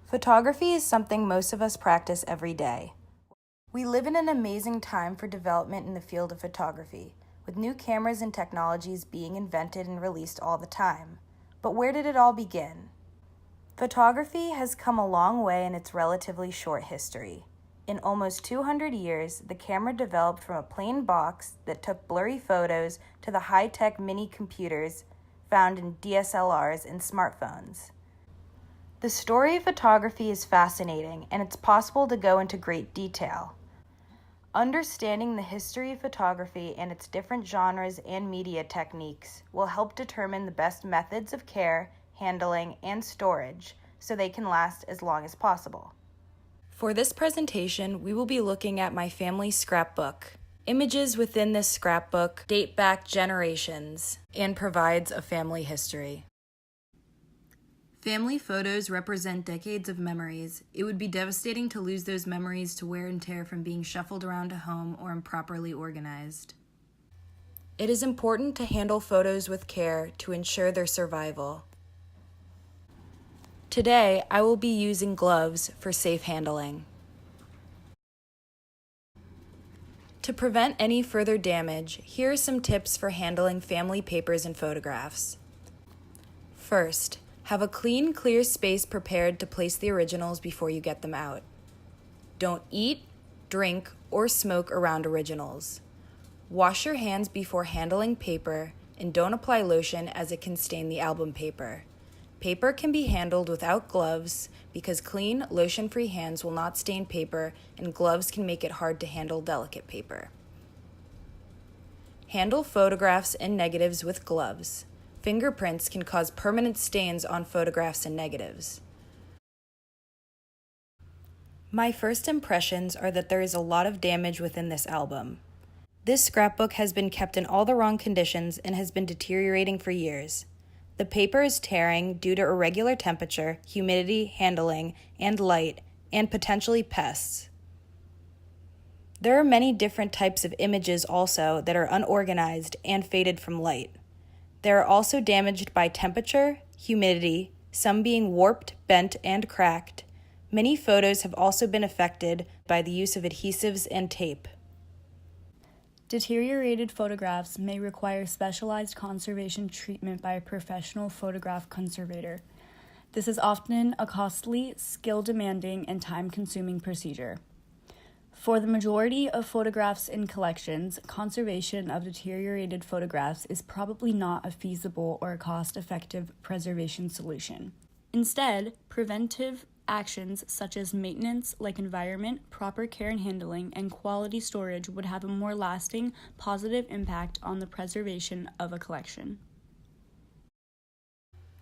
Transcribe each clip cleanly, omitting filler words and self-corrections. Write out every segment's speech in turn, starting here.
Photography is something most of us practice every day. We live in an amazing time for development in the field of photography, with new cameras and technologies being invented and released all the time. But where did it all begin? Photography has come a long way in its relatively short history. In almost 200 years, the camera developed from a plain box that took blurry photos to the high-tech mini computers found in DSLRs and smartphones. The story of photography is fascinating, and it's possible to go into great detail. Understanding the history of photography and its different genres and media techniques will help determine the best methods of care, handling, and storage so they can last as long as possible. For this presentation, we will be looking at my family scrapbook. Images within this scrapbook date back generations and provides a family history. Family photos represent decades of memories. It would be devastating to lose those memories to wear and tear from being shuffled around a home or improperly organized. It is important to handle photos with care to ensure their survival. Today, I will be using gloves for safe handling. To prevent any further damage, here are some tips for handling family papers and photographs. First, have a clean, clear space prepared to place the originals before you get them out. Don't eat, drink, or smoke around originals. Wash your hands before handling paper, and don't apply lotion as it can stain the album paper. Paper can be handled without gloves because clean, lotion-free hands will not stain paper, and gloves can make it hard to handle delicate paper. Handle photographs and negatives with gloves. Fingerprints can cause permanent stains on photographs and negatives. My first impressions are that there is a lot of damage within this album. This scrapbook has been kept in all the wrong conditions and has been deteriorating for years. The paper is tearing due to irregular temperature, humidity, handling, and light, and potentially pests. There are many different types of images also that are unorganized and faded from light. They are also damaged by temperature, humidity, some being warped, bent, and cracked. Many photos have also been affected by the use of adhesives and tape. Deteriorated photographs may require specialized conservation treatment by a professional photograph conservator. This is often a costly, skill-demanding, and time-consuming procedure. For the majority of photographs in collections, conservation of deteriorated photographs is probably not a feasible or a cost-effective preservation solution. Instead, preventive actions such as maintenance, like environment, proper care and handling, and quality storage would have a more lasting, positive impact on the preservation of a collection.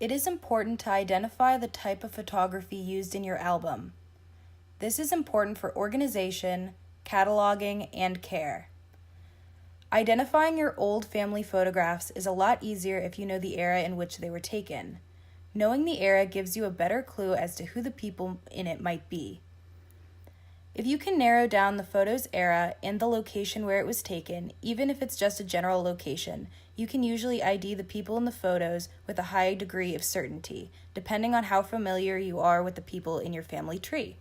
It is important to identify the type of photography used in your album. This is important for organization, cataloging, and care. Identifying your old family photographs is a lot easier if you know the era in which they were taken. Knowing the era gives you a better clue as to who the people in it might be. If you can narrow down the photo's era and the location where it was taken, even if it's just a general location, you can usually ID the people in the photos with a high degree of certainty, depending on how familiar you are with the people in your family tree.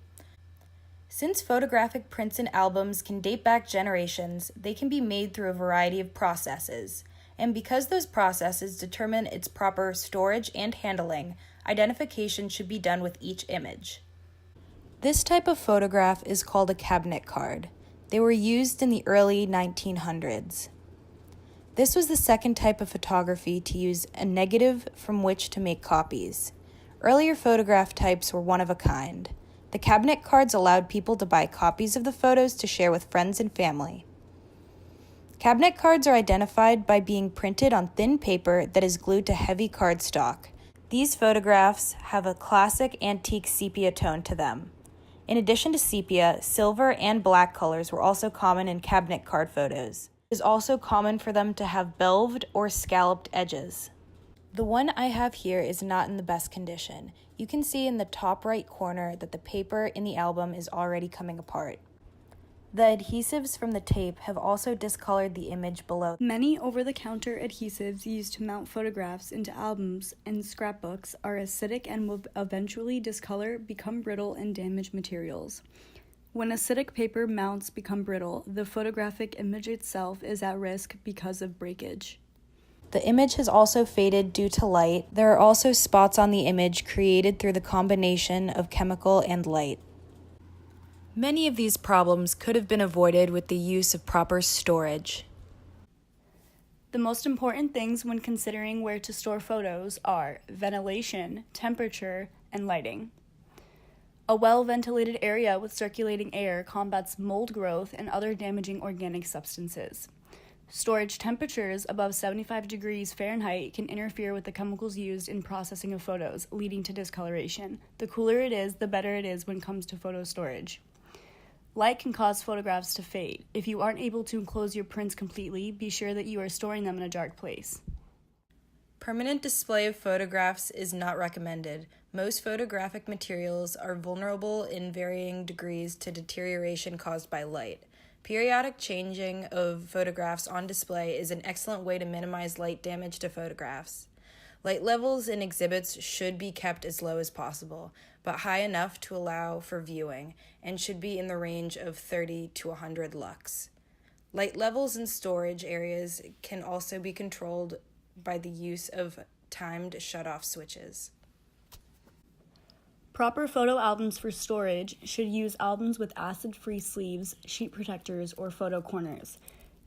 Since photographic prints and albums can date back generations, they can be made through a variety of processes. And because those processes determine its proper storage and handling, identification should be done with each image. This type of photograph is called a cabinet card. They were used in the early 1900s. This was the second type of photography to use a negative from which to make copies. Earlier photograph types were one of a kind. The cabinet cards allowed people to buy copies of the photos to share with friends and family. Cabinet cards are identified by being printed on thin paper that is glued to heavy cardstock. These photographs have a classic antique sepia tone to them. In addition to sepia, silver and black colors were also common in cabinet card photos. It is also common for them to have belved or scalloped edges. The one I have here is not in the best condition. You can see in the top right corner that the paper in the album is already coming apart. The adhesives from the tape have also discolored the image below. Many over-the-counter adhesives used to mount photographs into albums and scrapbooks are acidic and will eventually discolor, become brittle, and damage materials. When acidic paper mounts become brittle, the photographic image itself is at risk because of breakage. The image has also faded due to light. There are also spots on the image created through the combination of chemical and light. Many of these problems could have been avoided with the use of proper storage. The most important things when considering where to store photos are ventilation, temperature, and lighting. A well-ventilated area with circulating air combats mold growth and other damaging organic substances. Storage temperatures above 75 degrees Fahrenheit can interfere with the chemicals used in processing of photos, leading to discoloration. The cooler it is, the better it is when it comes to photo storage. Light can cause photographs to fade. If you aren't able to enclose your prints completely, be sure that you are storing them in a dark place. Permanent display of photographs is not recommended. Most photographic materials are vulnerable in varying degrees to deterioration caused by light. Periodic changing of photographs on display is an excellent way to minimize light damage to photographs. Light levels in exhibits should be kept as low as possible, but high enough to allow for viewing, and should be in the range of 30 to 100 lux. Light levels in storage areas can also be controlled by the use of timed shutoff switches. Proper photo albums for storage should use albums with acid-free sleeves, sheet protectors, or photo corners.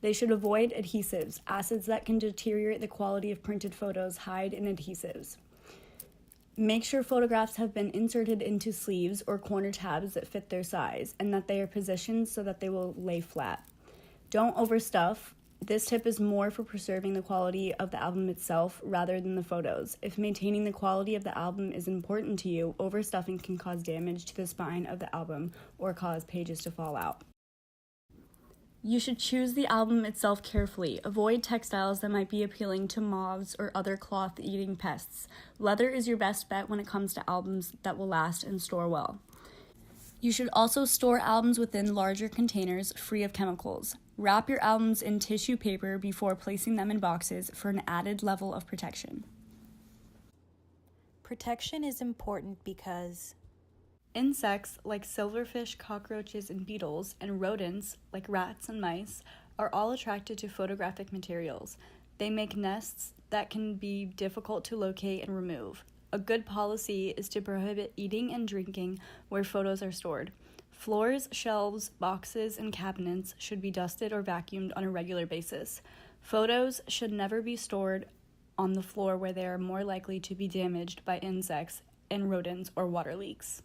They should avoid adhesives. Acids that can deteriorate the quality of printed photos hide in adhesives. Make sure photographs have been inserted into sleeves or corner tabs that fit their size and that they are positioned so that they will lay flat. Don't overstuff. This tip is more for preserving the quality of the album itself rather than the photos. If maintaining the quality of the album is important to you, overstuffing can cause damage to the spine of the album or cause pages to fall out. You should choose the album itself carefully. Avoid textiles that might be appealing to moths or other cloth-eating pests. Leather is your best bet when it comes to albums that will last and store well. You should also store albums within larger containers free of chemicals. Wrap your albums in tissue paper before placing them in boxes for an added level of protection. Protection is important because insects like silverfish, cockroaches, and beetles, and rodents like rats and mice are all attracted to photographic materials. They make nests that can be difficult to locate and remove. A good policy is to prohibit eating and drinking where photos are stored. Floors, shelves, boxes, and cabinets should be dusted or vacuumed on a regular basis. Photos should never be stored on the floor where they are more likely to be damaged by insects and rodents or water leaks.